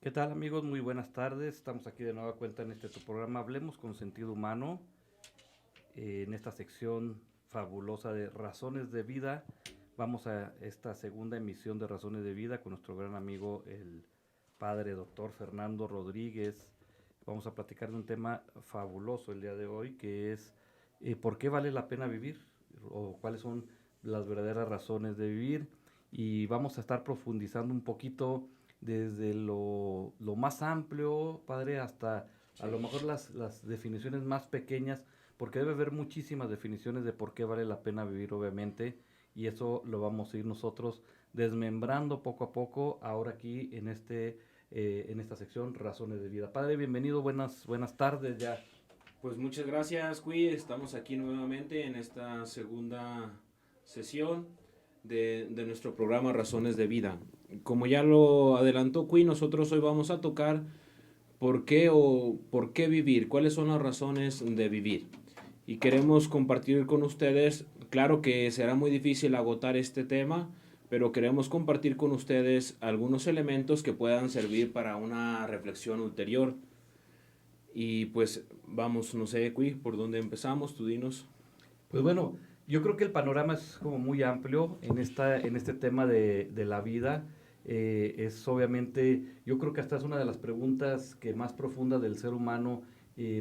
¿Qué tal amigos? Muy buenas tardes. Estamos aquí de nueva cuenta en tu programa Hablemos con Sentido Humano, en esta sección fabulosa de Razones de Vida. Vamos a esta segunda emisión de Razones de Vida con nuestro gran amigo el padre doctor Fernando Rodríguez. Vamos a platicar de un tema fabuloso el día de hoy, que es ¿por qué vale la pena vivir? O cuáles son las verdaderas razones de vivir. Y vamos a estar profundizando un poquito desde lo más amplio, padre, hasta a lo mejor las definiciones más pequeñas, porque debe haber muchísimas definiciones de por qué vale la pena vivir, obviamente, y eso lo vamos a ir nosotros desmembrando poco a poco, ahora aquí en esta sección Razones de Vida. Padre, bienvenido, buenas tardes ya. Pues muchas gracias, Cui. Estamos aquí nuevamente en esta segunda sesión de nuestro programa Razones de Vida. Como ya lo adelantó Cui, nosotros hoy vamos a tocar por qué vivir, cuáles son las razones de vivir. Y queremos compartir con ustedes, claro que será muy difícil agotar este tema, pero queremos compartir con ustedes algunos elementos que puedan servir para una reflexión ulterior. Y pues vamos, no sé, Cui, ¿por dónde empezamos? Tú dinos. Pues bueno, yo creo que el panorama es como muy amplio en este tema de la vida. Es obviamente, yo creo que hasta es una de las preguntas que más profundas del ser humano,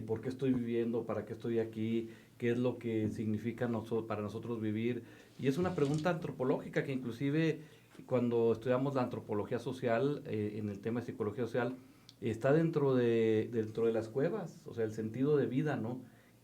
¿por qué estoy viviendo? ¿Para qué estoy aquí? ¿Qué es lo que significa para nosotros vivir? Y es una pregunta antropológica que inclusive cuando estudiamos la antropología social, en el tema de psicología social, está dentro de las cuevas, o sea, el sentido de vida, ¿no?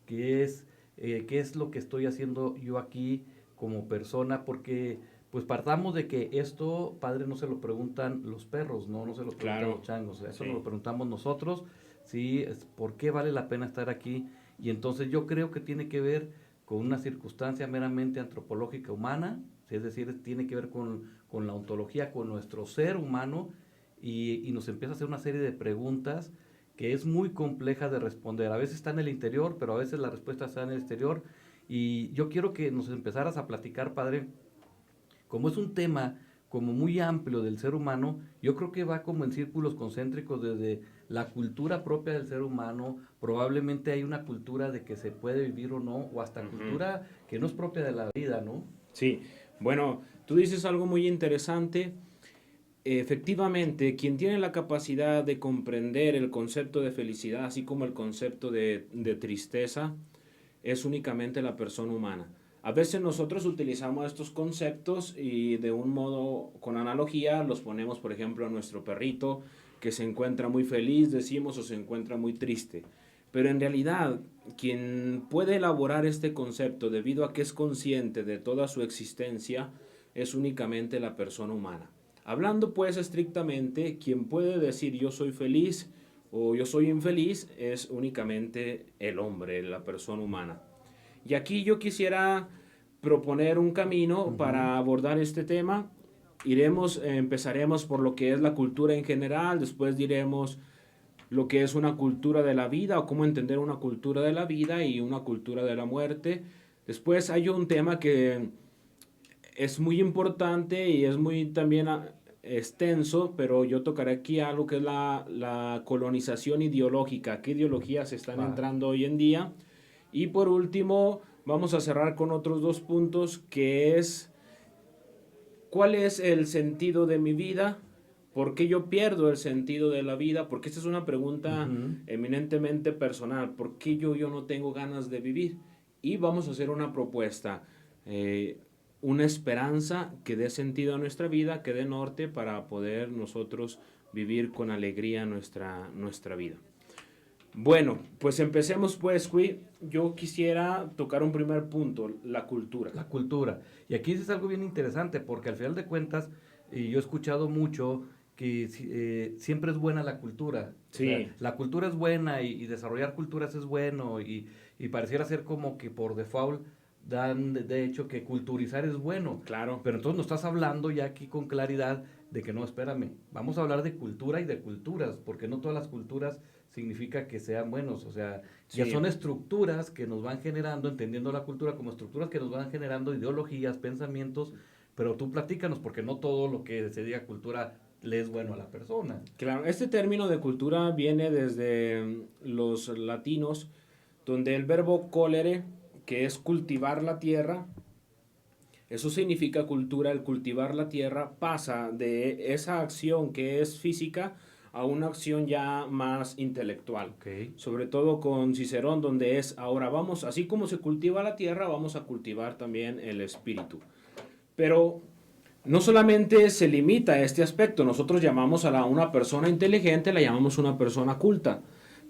Que es qué es lo que estoy haciendo yo aquí como persona, porque pues partamos de que esto, padre, no se lo preguntan los perros, no se lo preguntan los Claro, changos, eso nos lo sí. preguntamos nosotros, sí, por qué vale la pena estar aquí, y entonces yo creo que tiene que ver con una circunstancia meramente antropológica humana, ¿sí? Es decir, tiene que ver con la ontología, con nuestro ser humano, y nos empieza a hacer una serie de preguntas que es muy compleja de responder. A veces está en el interior, pero a veces la respuesta está en el exterior. Y yo quiero que nos empezaras a platicar, padre, como es un tema como muy amplio del ser humano, yo creo que va como en círculos concéntricos desde la cultura propia del ser humano, probablemente hay una cultura de que se puede vivir o no, o hasta Ujú. cultura que no es propia de la vida, ¿no? Sí, bueno, tú dices algo muy interesante. Efectivamente, quien tiene la capacidad de comprender el concepto de felicidad, así como el concepto de tristeza, es únicamente la persona humana. A veces nosotros utilizamos estos conceptos y de un modo, con analogía, los ponemos, por ejemplo, a nuestro perrito que se encuentra muy feliz, decimos, o se encuentra muy triste. Pero en realidad, quien puede elaborar este concepto debido a que es consciente de toda su existencia, es únicamente la persona humana. Hablando pues estrictamente, quien puede decir yo soy feliz o yo soy infeliz es únicamente el hombre, la persona humana. Y aquí yo quisiera proponer un camino Ujú. para abordar este tema. Empezaremos por lo que es la cultura en general, después diremos lo que es una cultura de la vida o cómo entender una cultura de la vida y una cultura de la muerte. Después hay un tema que es muy importante y es muy también extenso, pero yo tocaré aquí algo que es la colonización ideológica, qué ideologías están Va. entrando hoy en día. Y por último, vamos a cerrar con otros dos puntos, que es cuál es el sentido de mi vida, por qué yo pierdo el sentido de la vida, porque esta es una pregunta Ujú. eminentemente personal, por qué yo no tengo ganas de vivir. Y vamos a hacer una propuesta, eh, una esperanza que dé sentido a nuestra vida, que dé norte para poder nosotros vivir con alegría nuestra vida. Bueno, pues empecemos pues, Cui. Yo quisiera tocar un primer punto, la cultura. La cultura. Y aquí es algo bien interesante porque al final de cuentas, yo he escuchado mucho que siempre es buena la cultura. O sea, Sí, la cultura es buena y desarrollar culturas es bueno y pareciera ser como que por default dan de hecho que culturizar es bueno. claro. Pero entonces nos estás hablando ya aquí con claridad de que no, espérame, vamos a hablar de cultura y de culturas, porque no todas las culturas significa que sean buenos, o sea, ya Sí, son estructuras que nos van generando, entendiendo la cultura como estructuras que nos van generando ideologías, pensamientos, pero tú platícanos, porque no todo lo que se diga cultura le es bueno a la persona. Claro, este término de cultura viene desde los latinos, donde el verbo colere, que es cultivar la tierra, eso significa cultura. El cultivar la tierra pasa de esa acción que es física a una acción ya más intelectual. Okay. Sobre todo con Cicerón, donde es ahora vamos, así como se cultiva la tierra, vamos a cultivar también el espíritu. Pero no solamente se limita a este aspecto, nosotros llamamos a una persona inteligente, la llamamos una persona culta,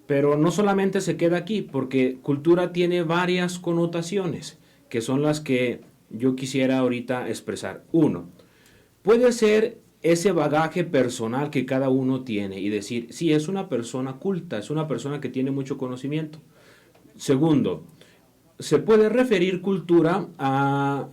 pero no solamente se queda aquí, porque cultura tiene varias connotaciones, que son las que yo quisiera ahorita expresar. Uno, puede ser ese bagaje personal que cada uno tiene y decir, sí, es una persona culta, es una persona que tiene mucho conocimiento. Segundo, se puede referir cultura a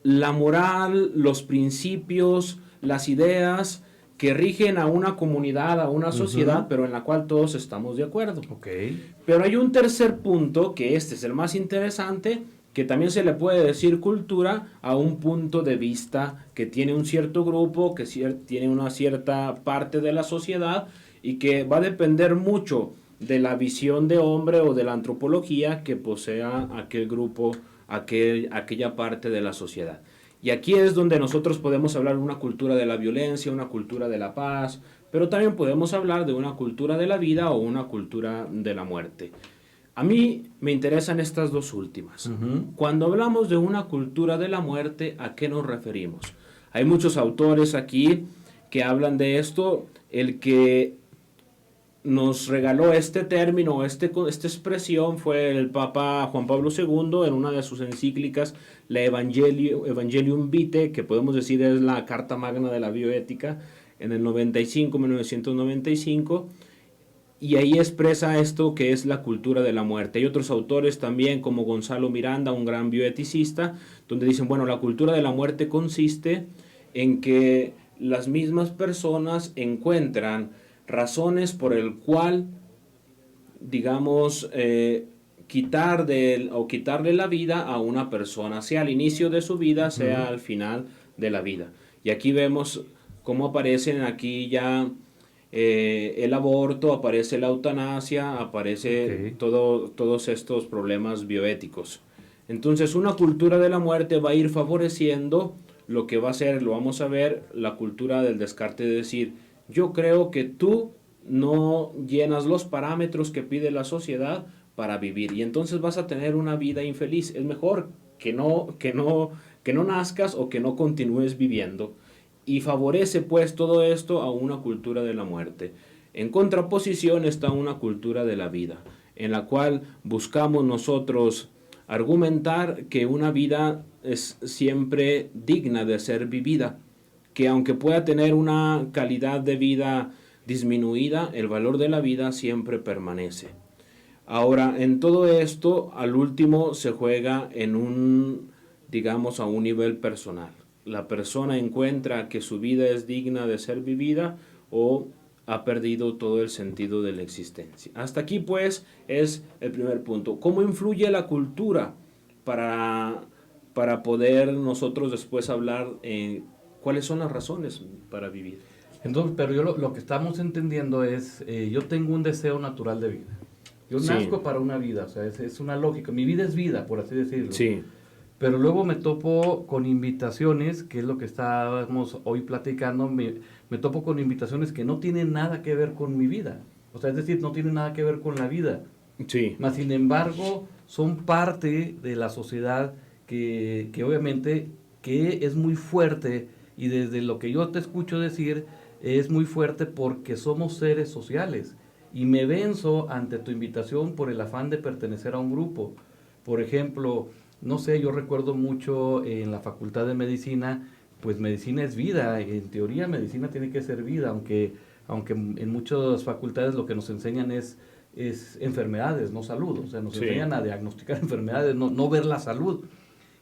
la moral, los principios, las ideas que rigen a una comunidad, a una sociedad, pero en la cual todos estamos de acuerdo. Okay. Pero hay un tercer punto, que este es el más interesante, que también se le puede decir cultura a un punto de vista que tiene un cierto grupo, que tiene una cierta parte de la sociedad y que va a depender mucho de la visión de hombre o de la antropología que posea aquel grupo, aquella parte de la sociedad. Y aquí es donde nosotros podemos hablar de una cultura de la violencia, una cultura de la paz, pero también podemos hablar de una cultura de la vida o una cultura de la muerte. A mí me interesan estas dos últimas. Cuando hablamos de una cultura de la muerte, ¿a qué nos referimos? Hay muchos autores aquí que hablan de esto. El que nos regaló este término, esta expresión, fue el Papa Juan Pablo II en una de sus encíclicas, la Evangelium Vitae, que podemos decir es la Carta Magna de la Bioética, en el 1995, y ahí expresa esto que es la cultura de la muerte. Hay otros autores también, como Gonzalo Miranda, un gran bioeticista, donde dicen, bueno, la cultura de la muerte consiste en que las mismas personas encuentran razones por el cual, digamos, quitarle la vida a una persona, sea al inicio de su vida, sea al final de la vida. Y aquí vemos cómo aparecen aquí ya el aborto, aparece la eutanasia, aparece todos estos problemas bioéticos. Entonces, una cultura de la muerte va a ir favoreciendo lo que va a ser, lo vamos a ver, la cultura del descarte, de decir, yo creo que tú no llenas los parámetros que pide la sociedad para vivir y entonces vas a tener una vida infeliz. Es mejor que no nazcas o que no continúes viviendo. Y favorece pues todo esto a una cultura de la muerte. En contraposición está una cultura de la vida, en la cual buscamos nosotros argumentar que una vida es siempre digna de ser vivida, que aunque pueda tener una calidad de vida disminuida, el valor de la vida siempre permanece. Ahora, en todo esto, al último se juega digamos, a un nivel personal. La persona encuentra que su vida es digna de ser vivida o ha perdido todo el sentido de la existencia. Hasta aquí, pues, es el primer punto. ¿Cómo influye la cultura para poder nosotros después hablar cuáles son las razones para vivir? Entonces, pero yo lo que estamos entendiendo es, yo tengo un deseo natural de vida. Yo nazco para una vida, o sea, es una lógica. Mi vida es vida, por así decirlo. Sí. Pero luego me topo con invitaciones, que es lo que estábamos hoy platicando, me topo con invitaciones que no tienen nada que ver con mi vida. O sea, es decir, no tienen nada que ver con la vida. Sí. Mas, sin embargo, son parte de la sociedad que obviamente que es muy fuerte, y desde lo que yo te escucho decir, es muy fuerte porque somos seres sociales. Y me venzo ante tu invitación por el afán de pertenecer a un grupo. Por ejemplo, no sé, yo recuerdo mucho en la Facultad de Medicina, pues medicina es vida, en teoría medicina tiene que ser vida, aunque en muchas facultades lo que nos enseñan es enfermedades, no salud, o sea, nos enseñan a diagnosticar enfermedades, no ver la salud.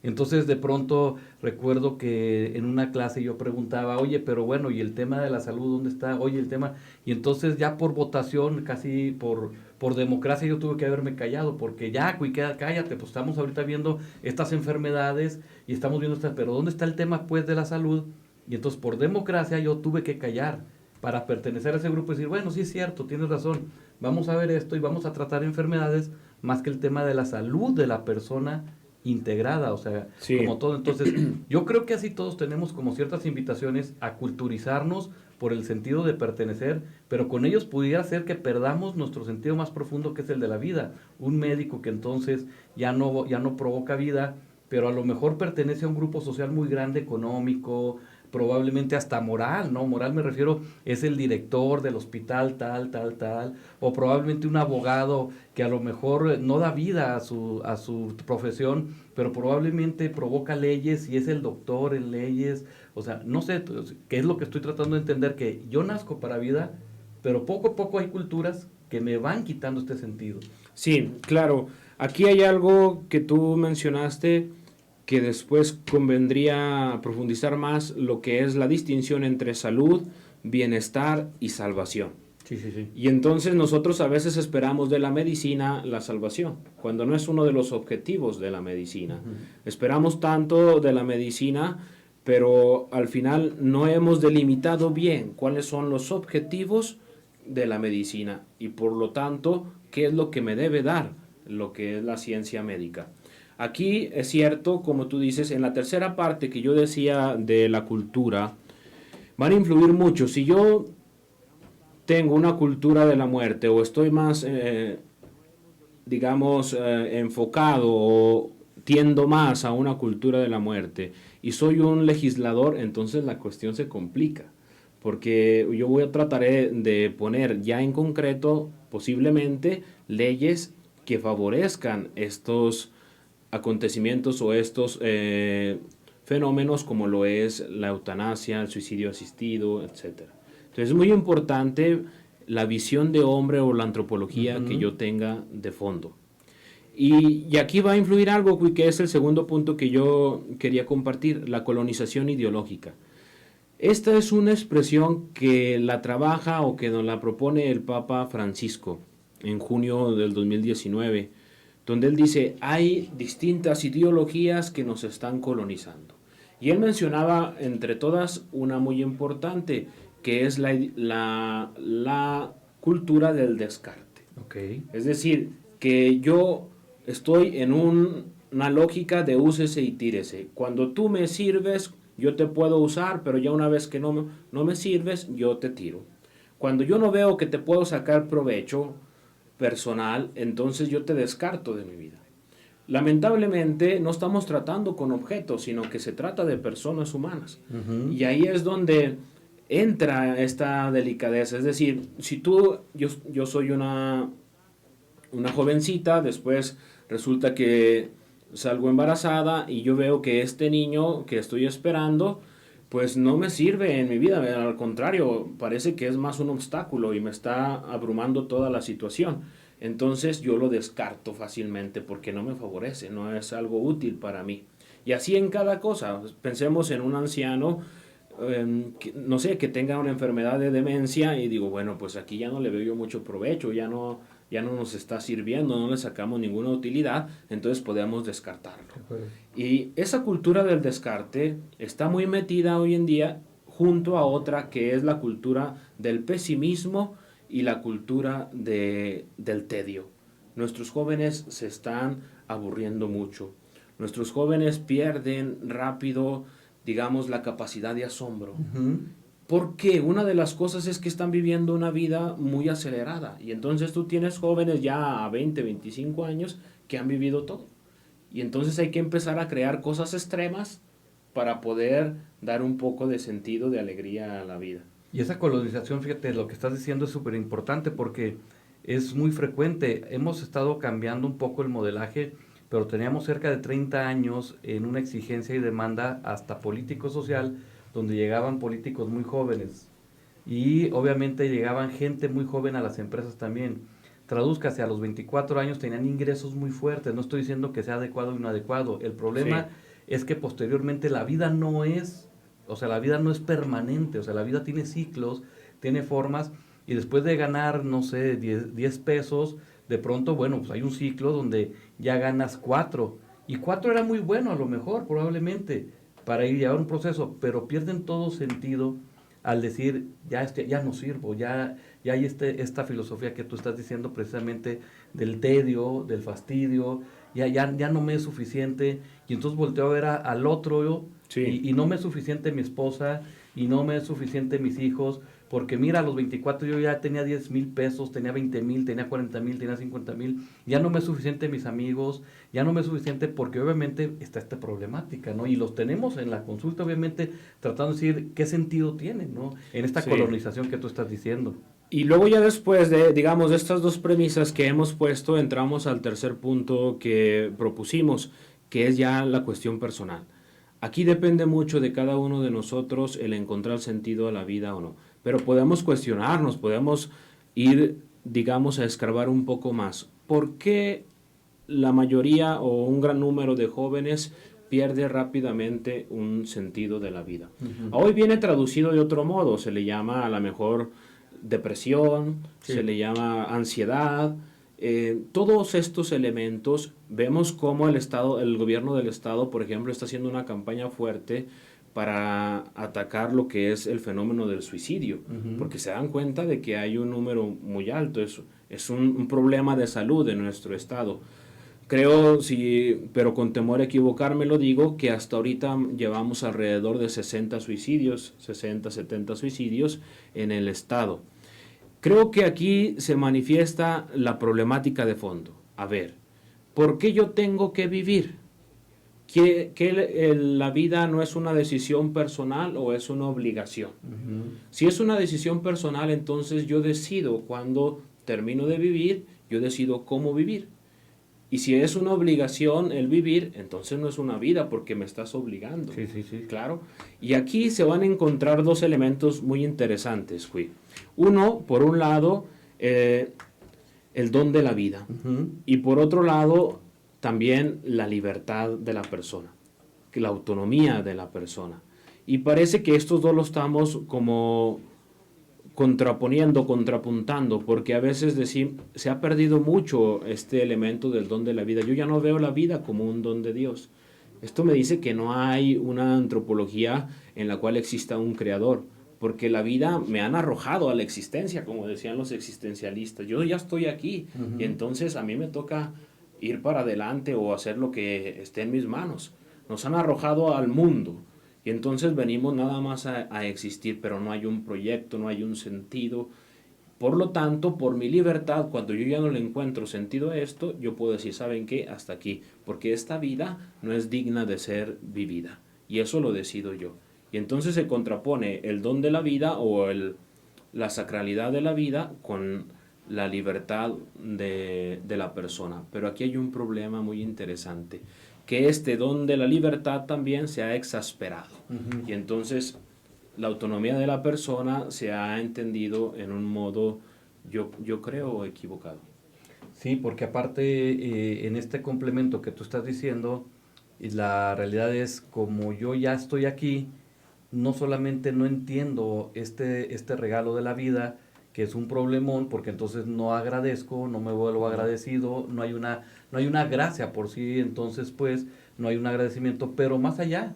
Entonces de pronto recuerdo que en una clase yo preguntaba, oye, pero bueno, ¿y el tema de la salud dónde está? Oye, el tema... Y entonces ya por votación, casi por democracia, yo tuve que haberme callado, porque ya, cállate, pues estamos ahorita viendo estas enfermedades y estamos viendo estas... Pero ¿dónde está el tema pues de la salud? Y entonces por democracia yo tuve que callar para pertenecer a ese grupo y decir, bueno, sí es cierto, tienes razón, vamos a ver esto y vamos a tratar enfermedades más que el tema de la salud de la persona integrada, o sea, Sí. como todo. Entonces, yo creo que así todos tenemos como ciertas invitaciones a culturizarnos por el sentido de pertenecer, pero con ellos pudiera ser que perdamos nuestro sentido más profundo, que es el de la vida. Un médico que entonces ya no provoca vida, pero a lo mejor pertenece a un grupo social muy grande, económico, probablemente hasta moral, ¿no? Moral me refiero, es el director del hospital tal, o probablemente un abogado que a lo mejor no da vida a su profesión, pero probablemente provoca leyes y es el doctor en leyes. O sea, no sé, qué es lo que estoy tratando de entender, que yo nazco para vida, pero poco a poco hay culturas que me van quitando este sentido. Sí, claro. Aquí hay algo que tú mencionaste que después convendría profundizar más, lo que es la distinción entre salud, bienestar y salvación. Sí, sí, sí. Y entonces nosotros a veces esperamos de la medicina la salvación, cuando no es uno de los objetivos de la medicina. Esperamos tanto de la medicina, pero al final no hemos delimitado bien cuáles son los objetivos de la medicina y por lo tanto, qué es lo que me debe dar lo que es la ciencia médica. Aquí es cierto, como tú dices, en la tercera parte que yo decía de la cultura, van a influir mucho. Si yo tengo una cultura de la muerte o estoy más, digamos, enfocado o tiendo más a una cultura de la muerte y soy un legislador, entonces la cuestión se complica. Porque yo voy a tratar de poner ya en concreto, posiblemente, leyes que favorezcan estos acontecimientos o estos fenómenos como lo es la eutanasia, el suicidio asistido, etcétera. Entonces es muy importante la visión de hombre o la antropología que yo tenga de fondo. Y aquí va a influir algo que es el segundo punto que yo quería compartir, la colonización ideológica. Esta es una expresión que la trabaja o que nos la propone el Papa Francisco en junio del 2019, donde él dice, hay distintas ideologías que nos están colonizando. Y él mencionaba, entre todas, una muy importante, que es la cultura del descarte. Okay. Es decir, que yo estoy en una lógica de úsese y tírese. Cuando tú me sirves, yo te puedo usar, pero ya una vez que no me sirves, yo te tiro. Cuando yo no veo que te puedo sacar provecho personal, entonces yo te descarto de mi vida. Lamentablemente no estamos tratando con objetos, sino que se trata de personas humanas. Y ahí es donde entra esta delicadeza. Es decir, si yo soy una jovencita, después resulta que salgo embarazada y yo veo que este niño que estoy esperando, pues no me sirve en mi vida, al contrario, parece que es más un obstáculo y me está abrumando toda la situación. Entonces yo lo descarto fácilmente porque no me favorece, no es algo útil para mí. Y así en cada cosa, pensemos en un anciano, no sé, que tenga una enfermedad de demencia y digo, bueno, pues aquí ya no le veo yo mucho provecho, ya no nos está sirviendo, no le sacamos ninguna utilidad, entonces podemos descartarlo. Y esa cultura del descarte está muy metida hoy en día junto a otra que es la cultura del pesimismo y la cultura del tedio. Nuestros jóvenes se están aburriendo mucho. Nuestros jóvenes pierden rápido, digamos, la capacidad de asombro. Porque una de las cosas es que están viviendo una vida muy acelerada. Y entonces tú tienes jóvenes ya a 20, 25 años que han vivido todo. Y entonces hay que empezar a crear cosas extremas para poder dar un poco de sentido, de alegría a la vida. Y esa colonización, fíjate, lo que estás diciendo es súper importante porque es muy frecuente. Hemos estado cambiando un poco el modelaje, pero teníamos cerca de 30 años en una exigencia y demanda hasta político-social, donde llegaban políticos muy jóvenes. Y obviamente llegaban gente muy joven a las empresas también. Tradúzcase, a los 24 años tenían ingresos muy fuertes. No estoy diciendo que sea adecuado o inadecuado. El problema es que posteriormente la vida no es, o sea, la vida no es permanente. O sea, la vida tiene ciclos, tiene formas. Y después de ganar, no sé, 10 pesos, de pronto, bueno, pues hay un ciclo donde ya ganas 4. Y 4 era muy bueno a lo mejor, probablemente. para ir a llevar un proceso, pero pierden todo sentido al decir, ya no sirvo, ya hay esta filosofía que tú estás diciendo precisamente del tedio, del fastidio, ya no me es suficiente, y entonces volteo a ver al otro, Sí. y no me es suficiente mi esposa, y no me es suficiente mis hijos, porque mira, a los 24 yo ya tenía 10,000 pesos, tenía 20,000, tenía 40,000, tenía 50,000, ya no me es suficiente mis amigos, ya no me es suficiente porque obviamente está esta problemática, ¿no? Y los tenemos en la consulta, obviamente, tratando de decir qué sentido tiene, ¿no? En esta Sí. colonización que tú estás diciendo. Y luego ya después de, digamos, de estas dos premisas que hemos puesto, entramos al tercer punto que propusimos, que es ya la cuestión personal. Aquí depende mucho de cada uno de nosotros el encontrar sentido a la vida o no. Pero podemos cuestionarnos, podemos ir, digamos, a escarbar un poco más. ¿Por qué la mayoría o un gran número de jóvenes pierde rápidamente un sentido de la vida? Hoy viene traducido de otro modo, se le llama a lo mejor depresión, Sí. se le llama ansiedad. Todos estos elementos, vemos cómo el gobierno del estado, por ejemplo, está haciendo una campaña fuerte para atacar lo que es el fenómeno del suicidio, porque se dan cuenta de que hay un número muy alto, es un problema de salud en nuestro estado. Creo, sí, pero con temor a equivocarme lo digo, que hasta ahorita llevamos alrededor de 60 suicidios, 60, 70 suicidios en el estado. Creo que aquí se manifiesta la problemática de fondo. A ver, ¿por qué yo tengo que vivir? ¿Que la vida no es una decisión personal o es una obligación? Si es una decisión personal, entonces yo decido cuando termino de vivir, yo decido cómo vivir. Y si es una obligación el vivir, entonces no es una vida porque me estás obligando. Sí, sí, sí. Claro. Y aquí se van a encontrar dos elementos muy interesantes, Cui. Uno, por un lado, el don de la vida. Y por otro lado, también la libertad de la persona, la autonomía de la persona. Y parece que estos dos los estamos como contraponiendo, contrapuntando, porque a veces se ha perdido mucho este elemento del don de la vida. Yo ya no veo la vida como un don de Dios. Esto me dice que no hay una antropología en la cual exista un creador, porque la vida me han arrojado a la existencia, como decían los existencialistas. Yo ya estoy aquí y entonces a mí me toca ir para adelante o hacer lo que esté en mis manos. Nos han arrojado al mundo y entonces venimos nada más a existir, pero no hay un proyecto, no hay un sentido. Por lo tanto, por mi libertad, cuando yo ya no le encuentro sentido a esto, yo puedo decir, ¿saben qué? Hasta aquí, porque esta vida no es digna de ser vivida. Y eso lo decido yo. Y entonces se contrapone el don de la vida o la sacralidad de la vida con la libertad de la persona. Pero aquí hay un problema muy interesante, que este don de la libertad también se ha exasperado. Y entonces la autonomía de la persona se ha entendido en un modo, yo creo, equivocado. Sí, porque aparte en este complemento que tú estás diciendo, la realidad es como yo ya estoy aquí, no solamente no entiendo este regalo de la vida, que es un problemón, porque entonces no agradezco, no me vuelvo agradecido, no hay una gracia por sí, entonces pues no hay un agradecimiento, pero más allá,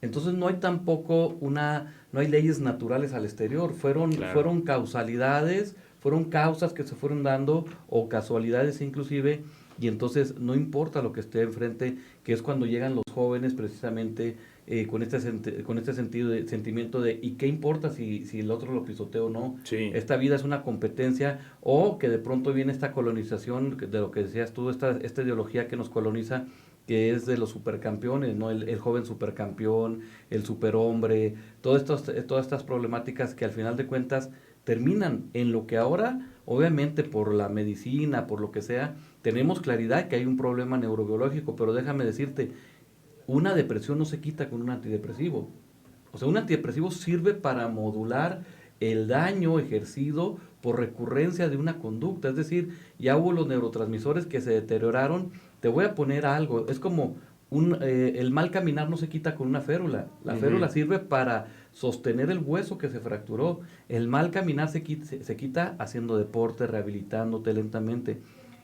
entonces no hay tampoco no hay leyes naturales al exterior, fueron causalidades, fueron causas que se fueron dando, o casualidades inclusive, y entonces no importa lo que esté enfrente, que es cuando llegan los jóvenes precisamente con este sentimiento de ¿y qué importa si el otro lo pisotea o no? Sí. Esta vida es una competencia, o que de pronto viene esta colonización, de lo que decías tú, esta ideología que nos coloniza, que es de los supercampeones, ¿no? El joven supercampeón, el superhombre, todas estas problemáticas que al final de cuentas terminan en lo que ahora, obviamente por la medicina, por lo que sea, tenemos claridad que hay un problema neurobiológico, pero déjame decirte, una depresión no se quita con un antidepresivo. O sea, un antidepresivo sirve para modular el daño ejercido por recurrencia de una conducta. Es decir, ya hubo los neurotransmisores que se deterioraron. Te voy a poner algo. Es como el mal caminar no se quita con una férula. La férula sirve para sostener el hueso que se fracturó. El mal caminar se quita haciendo deporte, rehabilitándote lentamente.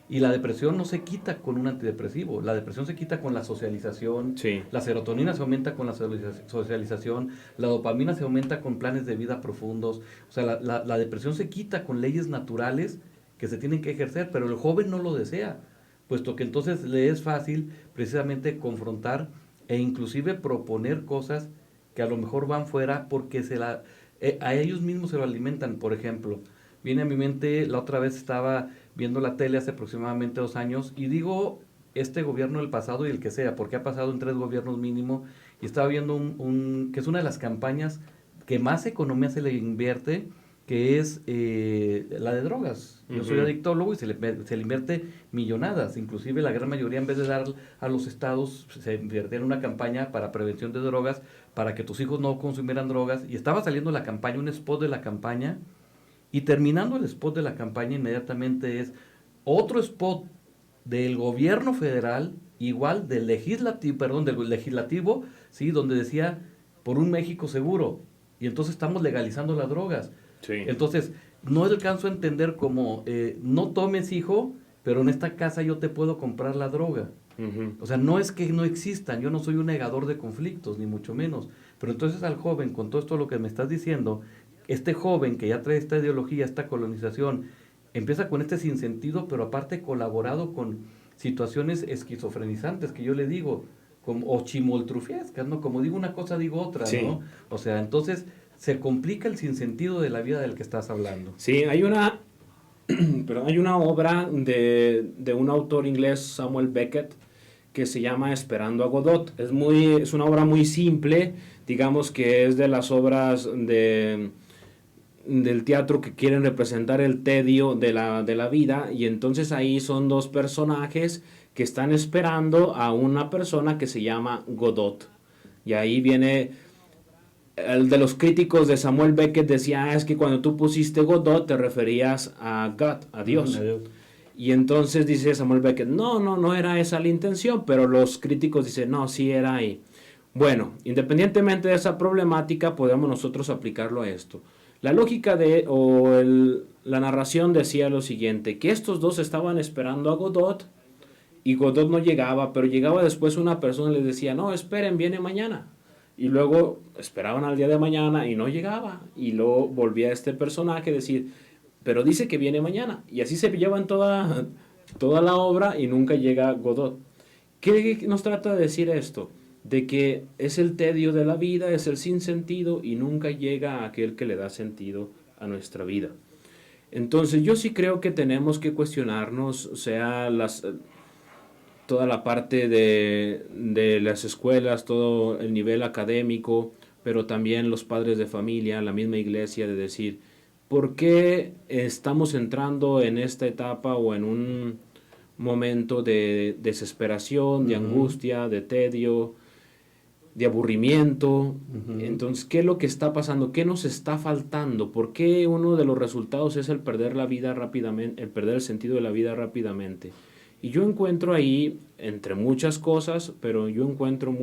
Y la depresión no se quita con un antidepresivo, la depresión se quita con la socialización, Sí. la serotonina se aumenta con la socialización, la dopamina se aumenta con planes de vida profundos, o sea, la depresión se quita con leyes naturales que se tienen que ejercer, pero el joven no lo desea, puesto que entonces le es fácil precisamente confrontar e inclusive proponer cosas que a lo mejor van fuera porque a ellos mismos se lo alimentan. Por ejemplo, viene a mi mente, la otra vez estaba viendo la tele hace aproximadamente 2 años, y digo este gobierno del pasado y el que sea, porque ha pasado en 3 gobiernos mínimo, y estaba viendo que es una de las campañas que más economía se le invierte, que es la de drogas. Yo soy adictólogo y se le invierte millonadas, inclusive la gran mayoría, en vez de dar a los estados, se invierte en una campaña para prevención de drogas, para que tus hijos no consumieran drogas, y estaba saliendo la campaña, un spot de la campaña, y terminando el spot de la campaña inmediatamente es otro spot del gobierno federal, igual del legislativo, ¿sí? Donde decía, por un México seguro, y entonces estamos legalizando las drogas. Sí. Entonces, no alcanzo a entender como, no tomes, hijo, pero en esta casa yo te puedo comprar la droga. O sea, no es que no existan, yo no soy un negador de conflictos, ni mucho menos. Pero entonces al joven, con todo esto lo que me estás diciendo, este joven que ya trae esta ideología, esta colonización, empieza con este sinsentido, pero aparte colaborado con situaciones esquizofrenizantes, que yo le digo, o chimoltrufiescas, ¿no? Como digo una cosa, digo otra, Sí. ¿no? O sea, entonces se complica el sinsentido de la vida del que estás hablando. Sí, hay una, hay una obra de un autor inglés, Samuel Beckett, que se llama Esperando a Godot. Es una obra muy simple, digamos que es de las obras del teatro que quieren representar el tedio de la vida, y entonces ahí son 2 personajes que están esperando a una persona que se llama Godot. Y ahí viene, el de los críticos de Samuel Beckett decía, es que cuando tú pusiste Godot te referías a God, a Dios. Y entonces dice Samuel Beckett, no era esa la intención, pero los críticos dicen, no, sí era ahí. Bueno, independientemente de esa problemática, podemos nosotros aplicarlo a esto. La lógica la narración decía lo siguiente, que estos 2 estaban esperando a Godot, y Godot no llegaba, pero llegaba después una persona y les decía, no, esperen, viene mañana. Y luego esperaban al día de mañana y no llegaba. Y luego volvía este personaje a decir, pero dice que viene mañana. Y así se llevan toda la obra y nunca llega Godot. ¿Qué nos trata de decir esto? De que es el tedio de la vida, es el sinsentido, y nunca llega aquel que le da sentido a nuestra vida. Entonces yo sí creo que tenemos que cuestionarnos, toda la parte de las escuelas, todo el nivel académico, pero también los padres de familia, la misma iglesia, de decir, ¿por qué estamos entrando en esta etapa o en un momento de desesperación, de angustia, de tedio, de aburrimiento? Entonces, ¿qué es lo que está pasando? ¿Qué nos está faltando? ¿Por qué uno de los resultados es el perder la vida rápidamente, el perder el sentido de la vida rápidamente? Y yo encuentro ahí, entre muchas cosas, pero yo encuentro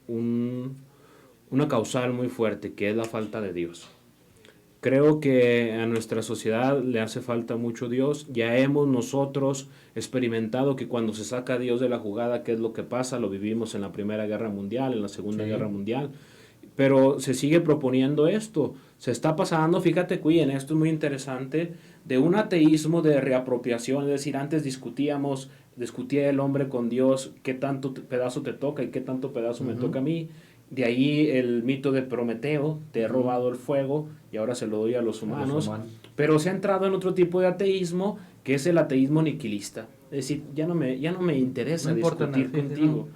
una causal muy fuerte, que es la falta de Dios. Creo que a nuestra sociedad le hace falta mucho Dios. Ya hemos nosotros experimentado que cuando se saca a Dios de la jugada, ¿qué es lo que pasa? Lo vivimos en la Primera Guerra Mundial, en la Segunda Guerra Mundial. Pero se sigue proponiendo esto. Se está pasando, fíjate, Cuyen, esto es muy interesante, de un ateísmo de reapropiación. Es decir, antes discutía el hombre con Dios, qué tanto pedazo te toca y qué tanto pedazo me toca a mí. De ahí el mito de Prometeo, te he robado el fuego y ahora se lo doy a los humanos. Pero se ha entrado en otro tipo de ateísmo, que es el ateísmo niquilista. Es decir, ya no me interesa discutir contigo.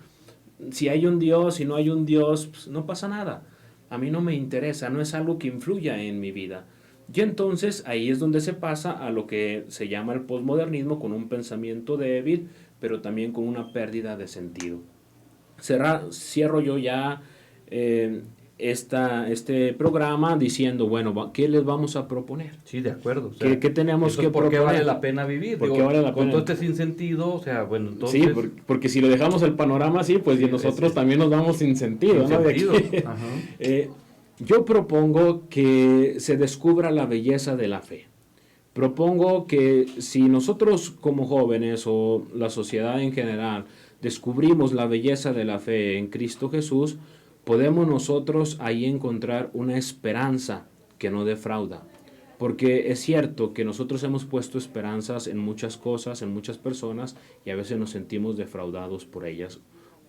No. Si hay un Dios, si no hay un Dios, pues no pasa nada. A mí no me interesa, no es algo que influya en mi vida. Y entonces ahí es donde se pasa a lo que se llama el posmodernismo, con un pensamiento débil, pero también con una pérdida de sentido. Cierro yo ya este programa diciendo, bueno, ¿qué les vamos a proponer? Sí, de acuerdo. O sea, ¿Qué tenemos que proponer? ¿Por qué vale la pena vivir? ¿Por qué vale la con pena? todo este sinsentido, o sea, bueno, entonces... Sí, porque si lo dejamos el panorama así, pues nosotros también nos damos sin sentido. Sin sentido. Yo propongo que se descubra la belleza de la fe. Propongo que si nosotros como jóvenes o la sociedad en general descubrimos la belleza de la fe en Cristo Jesús, podemos nosotros ahí encontrar una esperanza que no defrauda. Porque es cierto que nosotros hemos puesto esperanzas en muchas cosas, en muchas personas, y a veces nos sentimos defraudados por ellas,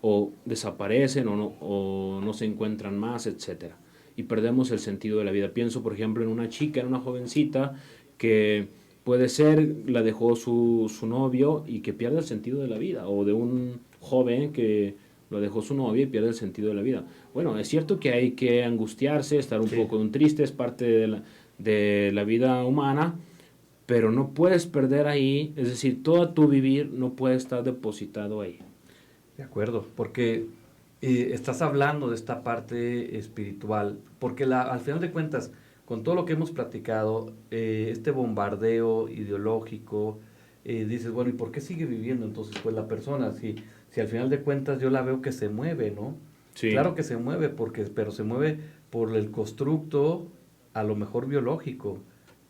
o desaparecen o no se encuentran más, etcétera, y perdemos el sentido de la vida. Pienso, por ejemplo, en una chica, en una jovencita, que puede ser, la dejó su novio y que pierde el sentido de la vida, o de un joven que lo dejó su novia y pierde el sentido de la vida. Bueno, es cierto que hay que angustiarse, estar un poco triste, es parte de la vida humana, pero no puedes perder ahí, es decir, todo tu vivir no puede estar depositado ahí. De acuerdo, porque estás hablando de esta parte espiritual, porque al final de cuentas, con todo lo que hemos platicado, este bombardeo ideológico, dices, bueno, ¿y por qué sigue viviendo entonces pues la persona? Si al final de cuentas yo la veo que se mueve, ¿no? Sí. Claro que se mueve, pero se mueve por el constructo a lo mejor biológico,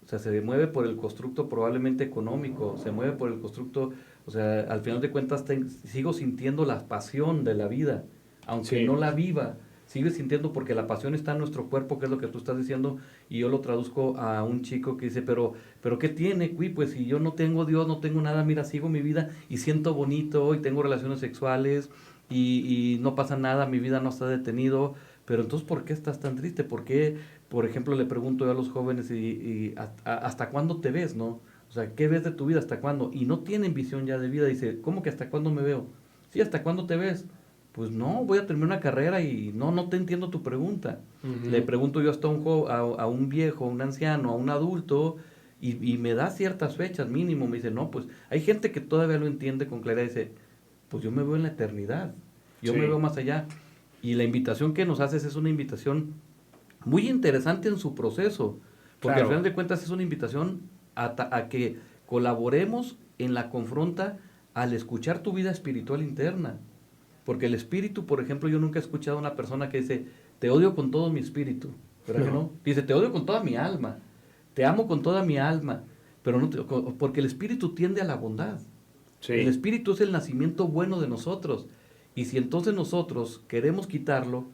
o sea, se mueve por el constructo probablemente económico, se mueve por el constructo, o sea, al final de cuentas sigo sintiendo la pasión de la vida, aunque no la viva, sigue sintiendo porque la pasión está en nuestro cuerpo, que es lo que tú estás diciendo, y yo lo traduzco a un chico que dice, pero ¿qué tiene, Cui? Pues si yo no tengo Dios, no tengo nada, mira, sigo mi vida y siento bonito y tengo relaciones sexuales y no pasa nada, mi vida no está detenido, pero entonces ¿por qué estás tan triste? ¿Por qué, por ejemplo, le pregunto yo a los jóvenes hasta cuándo te ves, ¿no? O sea, ¿qué ves de tu vida? ¿Hasta cuándo? Y no tienen visión ya de vida. Dice, ¿cómo que hasta cuándo me veo? Sí, ¿hasta cuándo te ves? Pues no, voy a terminar una carrera y no te entiendo tu pregunta. Le pregunto yo hasta a un viejo, a un anciano, a un adulto, y me da ciertas fechas mínimo. Me dice, no, pues hay gente que todavía lo entiende con claridad. Dice, pues yo me veo en la eternidad, yo me veo más allá. Y la invitación que nos haces es una invitación muy interesante en su proceso, porque al final de cuentas es una invitación a que colaboremos en la confronta al escuchar tu vida espiritual interna. Porque el espíritu, por ejemplo, yo nunca he escuchado a una persona que dice, te odio con todo mi espíritu, ¿verdad que no? Dice, te odio con toda mi alma, te amo con toda mi alma, pero no porque el espíritu tiende a la bondad. Sí. El espíritu es el nacimiento bueno de nosotros. Y si entonces nosotros queremos quitarlo,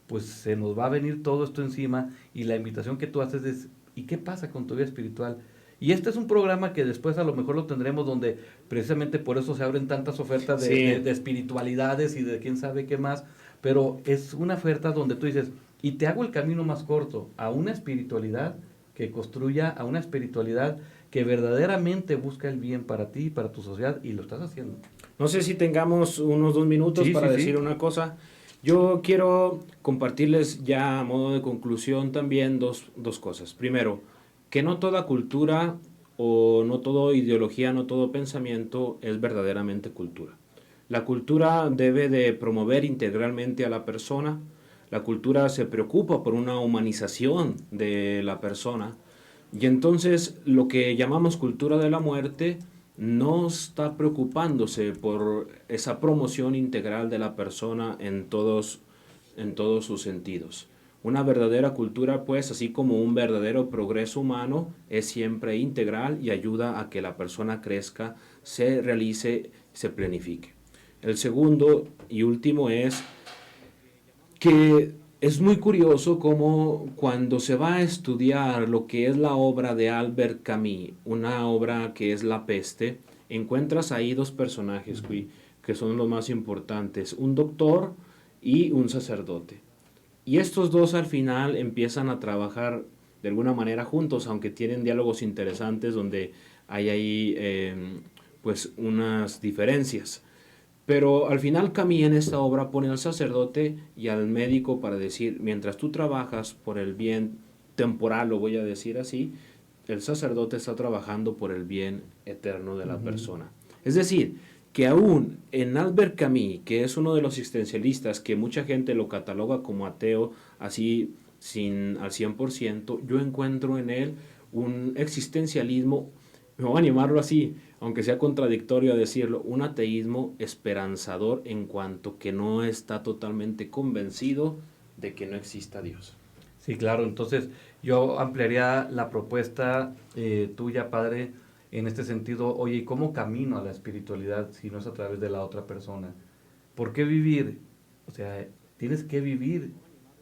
pues se nos va a venir todo esto encima y la invitación que tú haces es, ¿y qué pasa con tu vida espiritual? Y este es un programa que después a lo mejor lo tendremos donde precisamente por eso se abren tantas ofertas de espiritualidades y de quién sabe qué más, pero es una oferta donde tú dices, y te hago el camino más corto a una espiritualidad que construya, a una espiritualidad que verdaderamente busca el bien para ti y para tu sociedad, y lo estás haciendo. No sé si tengamos unos 2 minutos para decir una cosa. Yo quiero compartirles ya a modo de conclusión también dos cosas. Primero, que no toda cultura o no toda ideología, no todo pensamiento es verdaderamente cultura. La cultura debe de promover integralmente a la persona. La cultura se preocupa por una humanización de la persona. Y entonces lo que llamamos cultura de la muerte no está preocupándose por esa promoción integral de la persona en todos sus sentidos. Una verdadera cultura, pues, así como un verdadero progreso humano, es siempre integral y ayuda a que la persona crezca, se realice, se planifique. El segundo y último es que es muy curioso cómo cuando se va a estudiar lo que es la obra de Albert Camus, una obra que es La Peste, encuentras ahí 2 personajes que son los más importantes, un doctor y un sacerdote. Y estos 2 al final empiezan a trabajar de alguna manera juntos, aunque tienen diálogos interesantes donde hay ahí pues unas diferencias. Pero al final Camus en esta obra pone al sacerdote y al médico para decir, mientras tú trabajas por el bien temporal, lo voy a decir así, el sacerdote está trabajando por el bien eterno de la persona. Es decir, que aún en Albert Camus, que es uno de los existencialistas que mucha gente lo cataloga como ateo, así al 100%, yo encuentro en él un existencialismo, me voy a animarlo así, aunque sea contradictorio a decirlo, un ateísmo esperanzador en cuanto que no está totalmente convencido de que no exista Dios. Sí, claro, entonces Yo ampliaría la propuesta tuya, padre, en este sentido. Oye, ¿y cómo camino a la espiritualidad si no es a través de la otra persona? ¿Por qué vivir? O sea, tienes que vivir,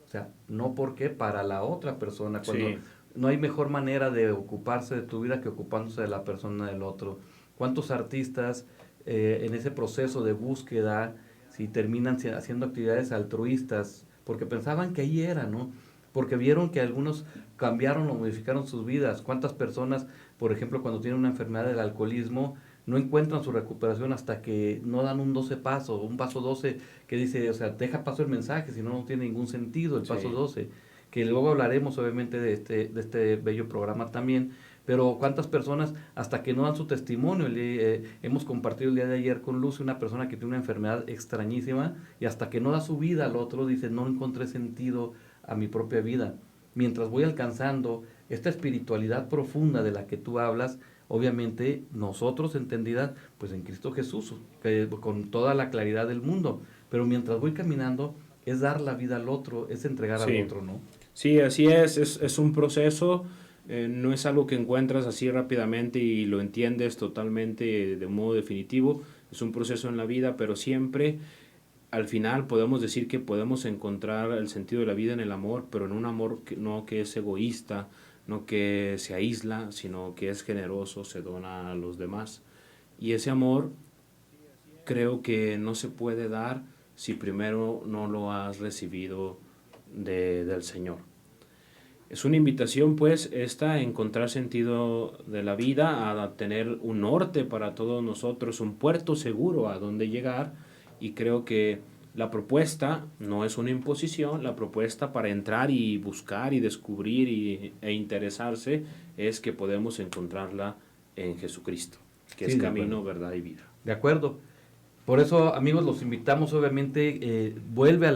o sea, no porque para la otra persona, cuando Sí, no hay mejor manera de ocuparse de tu vida que ocupándose de la persona del otro. ¿Cuántos artistas en ese proceso de búsqueda, si terminan haciendo actividades altruistas, porque pensaban que ahí era, ¿no? Porque vieron que algunos cambiaron o modificaron sus vidas. ¿Cuántas personas, por ejemplo, cuando tienen una enfermedad del alcoholismo, no encuentran su recuperación hasta que no dan un 12 paso, un paso 12 que dice, o sea, deja paso el mensaje, si no, no tiene ningún sentido el paso sí. 12 que luego hablaremos obviamente de este bello programa también, pero cuántas personas hasta que no dan su testimonio, hemos compartido el día de ayer con Lucy, una persona que tiene una enfermedad extrañísima, y hasta que no da su vida al otro, dice, no encontré sentido a mi propia vida. Mientras voy alcanzando esta espiritualidad profunda de la que tú hablas, obviamente nosotros entendida pues en Cristo Jesús, con toda la claridad del mundo, pero mientras voy caminando es dar la vida al otro, es entregar al Sí. otro, ¿no? Sí, así es un proceso, no es algo que encuentras así rápidamente y lo entiendes totalmente de modo definitivo, es un proceso en la vida, pero siempre al final podemos decir que podemos encontrar el sentido de la vida en el amor, pero en un amor que, no que es egoísta, no que se aísla, sino que es generoso, se dona a los demás. Y ese amor creo que no se puede dar si primero no lo has recibido del Señor. Es una invitación, pues, esta a encontrar sentido de la vida, a tener un norte para todos nosotros, un puerto seguro a donde llegar. Y creo que la propuesta no es una imposición, la propuesta para entrar y buscar y descubrir e interesarse es que podemos encontrarla en Jesucristo, que es Sí, de acuerdo. camino, verdad y vida. De acuerdo. Por eso, amigos, los invitamos, obviamente, vuelve a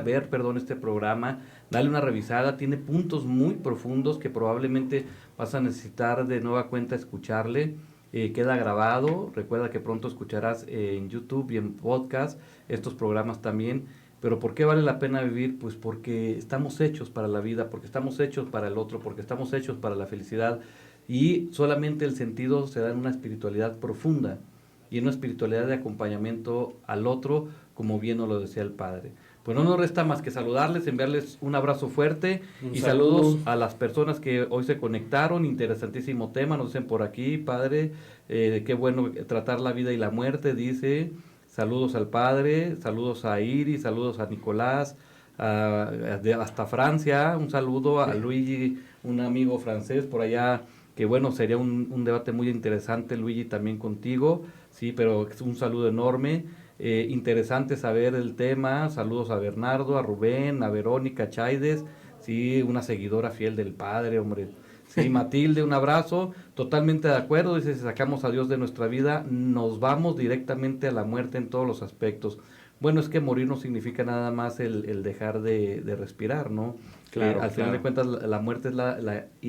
ver, perdón, este programa, dale una revisada, tiene puntos muy profundos que probablemente vas a necesitar de nueva cuenta escucharle. Queda grabado, recuerda que pronto escucharás en YouTube y en podcast estos programas también. Pero ¿por qué vale la pena vivir? Pues porque estamos hechos para la vida, porque estamos hechos para el otro, porque estamos hechos para la felicidad. Y solamente el sentido se da en una espiritualidad profunda y en una espiritualidad de acompañamiento al otro, como bien nos lo decía el Padre. Pues no nos resta más que saludarles, enviarles un abrazo fuerte Un y saludo. saludos a las personas que hoy se conectaron. Interesantísimo tema, nos dicen por aquí, Padre, qué bueno tratar la vida y la muerte, dice. Saludos al Padre, saludos a Iris, saludos a Nicolás, hasta Francia, un saludo a Luigi, un amigo francés por allá, que bueno, sería un debate muy interesante, Luigi, también contigo. Sí, pero es un saludo enorme. Interesante saber el tema. Saludos a Bernardo, a Rubén, a Verónica Chaides. Sí, una seguidora fiel del Padre, hombre. Sí, Matilde, un abrazo. Totalmente de acuerdo. Dice, si sacamos a Dios de nuestra vida, nos vamos directamente a la muerte en todos los aspectos. Bueno, es que morir no significa nada más el dejar de respirar, ¿no? Claro, Al final de claro. cuentas, la muerte es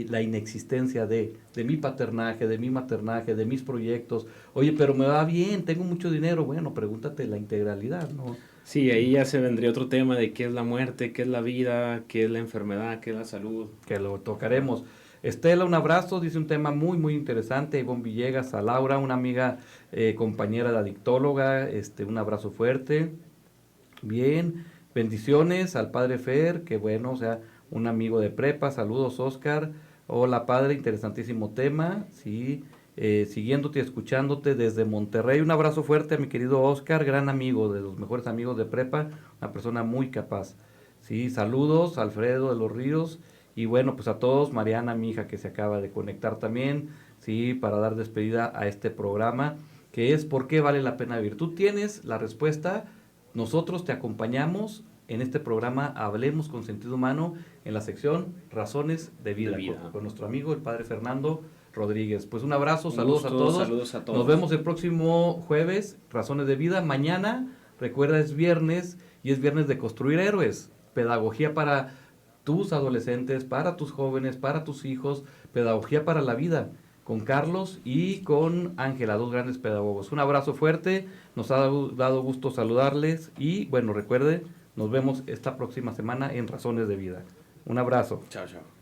la inexistencia de mi paternaje, de mi maternaje, de mis proyectos. Oye, pero me va bien, tengo mucho dinero. Bueno, pregúntate la integralidad, ¿no? Sí, ahí ya se vendría otro tema de qué es la muerte, qué es la vida, qué es la enfermedad, qué es la salud. Que lo tocaremos. Estela, un abrazo, dice un tema muy, muy interesante. Ivonne Villegas, a Laura, una amiga compañera de adictóloga, un abrazo fuerte. Bien, bendiciones al padre Fer, que bueno, o sea, un amigo de prepa. Saludos, Oscar. Hola, padre, interesantísimo tema. Sí, siguiéndote y escuchándote desde Monterrey. Un abrazo fuerte a mi querido Oscar, gran amigo, de los mejores amigos de prepa, una persona muy capaz. Sí, saludos, Alfredo de los Ríos. Y bueno, pues a todos, Mariana, mi hija que se acaba de conectar también, sí, para dar despedida a este programa, que es ¿por qué vale la pena vivir? Tú tienes la respuesta, nosotros te acompañamos en este programa Hablemos con Sentido Humano en la sección Razones de De Vida, vida. con nuestro amigo el Padre Fernando Rodríguez. Pues un abrazo, Un saludos a gusto, todos. saludos a todos. Nos vemos el próximo jueves, Razones de Vida. Mañana, recuerda, es viernes y es viernes de construir héroes. Pedagogía para tus adolescentes, para tus jóvenes, para tus hijos, pedagogía para la vida, con Carlos y con Ángela, dos grandes pedagogos. Un abrazo fuerte, nos ha dado gusto saludarles y bueno, recuerde, nos vemos esta próxima semana en Razones de Vida. Un abrazo. Chao, chao.